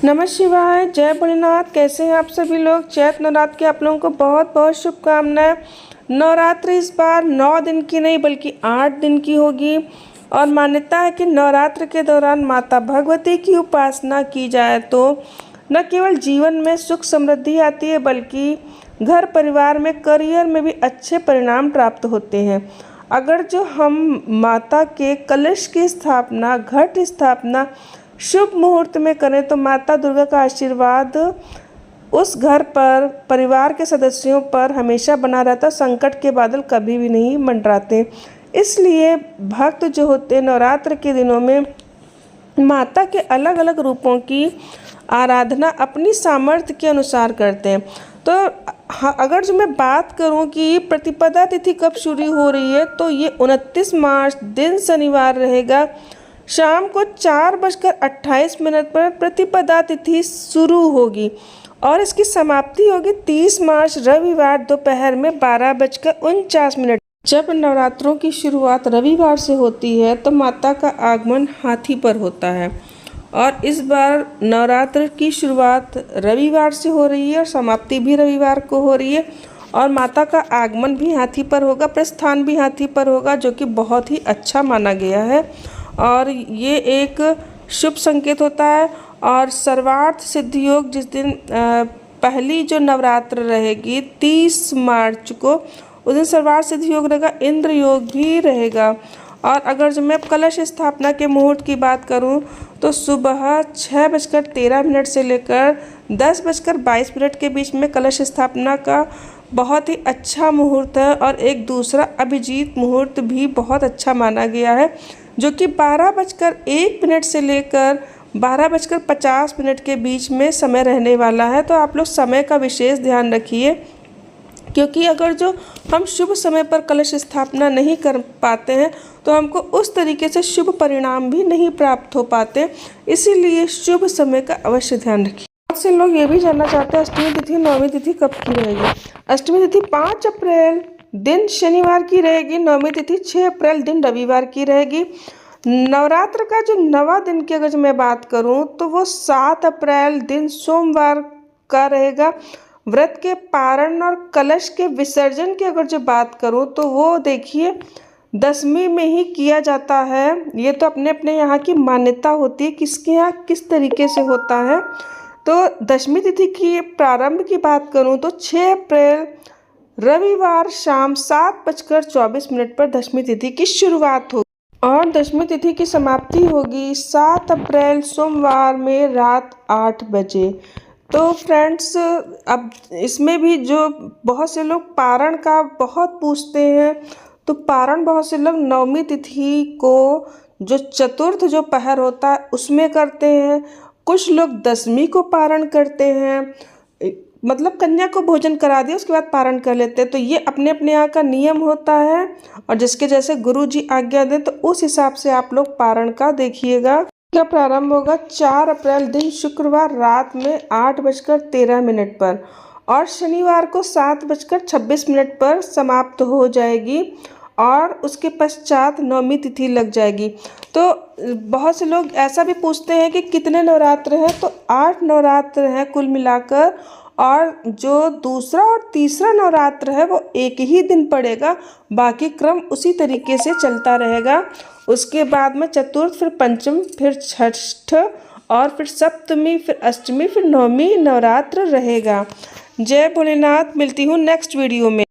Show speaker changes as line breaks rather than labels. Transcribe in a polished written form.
नमः शिवाय, जय भोलेनाथ। कैसे हैं आप सभी लोग। चैत्र नवरात्र की आप लोगों को बहुत बहुत शुभकामनाएं। नवरात्र इस बार 9 दिन की नहीं बल्कि 8 दिन की होगी और मान्यता है कि नवरात्र के दौरान माता भगवती की उपासना की जाए तो न केवल जीवन में सुख समृद्धि आती है बल्कि घर परिवार में करियर में भी अच्छे परिणाम प्राप्त होते हैं। अगर जो हम माता के कलश की स्थापना, घट स्थापना शुभ मुहूर्त में करें तो माता दुर्गा का आशीर्वाद उस घर पर, परिवार के सदस्यों पर हमेशा बना रहता। संकट के बादल कभी भी नहीं मंडराते। इसलिए भक्त जो होते हैं नवरात्र के दिनों में माता के अलग अलग रूपों की आराधना अपनी सामर्थ्य के अनुसार करते हैं। तो अगर जो मैं बात करूं कि प्रतिपदा तिथि कब शुरू हो रही है तो ये 29 मार्च दिन शनिवार रहेगा। शाम को 4:28 पर प्रतिपदा तिथि शुरू होगी और इसकी समाप्ति होगी 30 मार्च रविवार दोपहर में 12:49। जब नवरात्रों की शुरुआत रविवार से होती है तो माता का आगमन हाथी पर होता है और इस बार नवरात्र की शुरुआत रविवार से हो रही है और समाप्ति भी रविवार को हो रही है और माता का आगमन भी हाथी पर होगा, प्रस्थान भी हाथी पर होगा, जो कि बहुत ही अच्छा माना गया है और ये एक शुभ संकेत होता है। और सर्वार्थ सिद्धि योग जिस दिन पहली जो नवरात्र रहेगी 30 मार्च को, उस दिन सर्वार्थ सिद्धि योग रहेगा, इंद्र योग भी रहेगा। और अगर जो मैं कलश स्थापना के मुहूर्त की बात करूं तो सुबह 6:13 से लेकर 10:22 के बीच में कलश स्थापना का बहुत ही अच्छा मुहूर्त है और एक दूसरा अभिजीत मुहूर्त भी बहुत अच्छा माना गया है, जो कि 12:01 से लेकर 12:50 के बीच में समय रहने वाला है। तो आप लोग समय का विशेष ध्यान रखिए, क्योंकि अगर जो हम शुभ समय पर कलश स्थापना नहीं कर पाते हैं तो हमको उस तरीके से शुभ परिणाम भी नहीं प्राप्त हो पाते। इसीलिए शुभ समय का अवश्य ध्यान रखिए। बहुत से लोग ये भी जानना चाहते हैं अष्टमी तिथि नवमी तिथि कब की रहेगी। अष्टमी तिथि 5 अप्रैल दिन शनिवार की रहेगी। नवमी तिथि 6 अप्रैल दिन रविवार की रहेगी। नवरात्र का जो 9वां दिन की अगर मैं बात करूं तो वो 7 अप्रैल दिन सोमवार का रहेगा। व्रत के पारण और कलश के विसर्जन की अगर जो बात करूं तो वो देखिए 10वीं में ही किया जाता है। ये तो अपने अपने यहाँ की मान्यता होती है, किसके यहाँ किस तरीके से होता है। तो 10वीं तिथि की प्रारंभ की बात करूं तो 6 अप्रैल रविवार शाम 7:24 पर 10वीं तिथि की शुरुआत होगी और 10वीं तिथि की समाप्ति होगी 7 अप्रैल सोमवार में रात 8 बजे। तो फ्रेंड्स, अब इसमें भी जो बहुत से लोग पारण का बहुत पूछते हैं, तो पारण बहुत से लोग 9वीं तिथि को जो चतुर्थ जो पहर होता है उसमें करते हैं। कुछ लोग 10वीं को पारण करते हैं, मतलब कन्या को भोजन करा दिया उसके बाद पारण कर लेते हैं। तो ये अपने अपने यहाँ का नियम होता है और जिसके जैसे गुरु जी आज्ञा दें तो उस हिसाब से आप लोग पारण का देखिएगा। का प्रारंभ होगा 4 अप्रैल दिन शुक्रवार रात में 8:13 पर और शनिवार को 7:26 पर समाप्त हो जाएगी और उसके पश्चात 9वीं तिथि लग जाएगी। तो बहुत से लोग ऐसा भी पूछते हैं कि कितने नवरात्र हैं, तो 8 नवरात्र हैं कुल मिलाकर और जो दूसरा और तीसरा नवरात्र है वो एक ही दिन पड़ेगा, बाकी क्रम उसी तरीके से चलता रहेगा। उसके बाद में चतुर्थ, फिर पंचम, फिर षष्ठ और फिर सप्तमी, फिर अष्टमी, फिर 9वीं नवरात्र रहेगा। जय भोलेनाथ। मिलती हूँ नेक्स्ट वीडियो में।